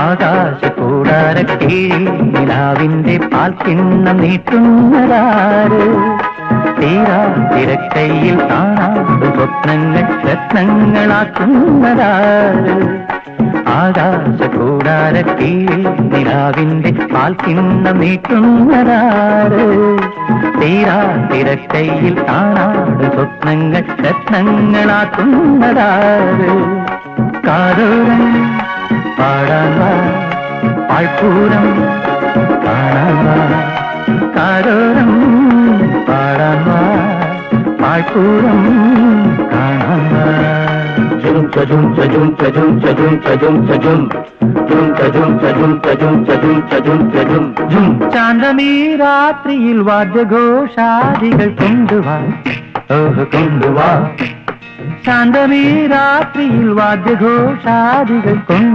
ആകാശക്കൂടാരക്കീഴിൽ നിലാവിന്റെ പാൽക്കിണ്ണം നീട്ടുന്നതാര്? തീരാ തിരക്കൈയിൽ കാണാതെ സ്വപ്നങ്ങൾ രത്നങ്ങളാക്കുന്നതാര്? ആകാശക്കൂടാരക്കീഴിൽ നിലാവിന്റെ പാൽക്കിണ്ണം നീട്ടുന്നതാര്? തീരാ തിരക്കൈയിൽ കാണാതെ സ്വപ്നങ്ങൾ രത്നങ്ങളാക്കുന്നതാര്? കാതോരം പാടാൻ വാ, പാഴ്പൂരം കാണാൻ വാ. കാതോരം പാടാൻ വാ, പാഴ്പൂരം കാണാൻ വാ. ജും ചജും ചജും ചജും ചജും ചജും ചജും ജും ചജും ചജും ചജും ചജും ചജും ചജും ജും. ചാന്തമീ രാത്രിയിൽ വാദ്യഘോഷാദികൾ കൊണ്ടുവാ, ഓഹ് കൊണ്ടുവാ. ശാന്തമീ രാത്രിയിൽ വാദ്യഘോഷാദികൾ കൊണ്ട്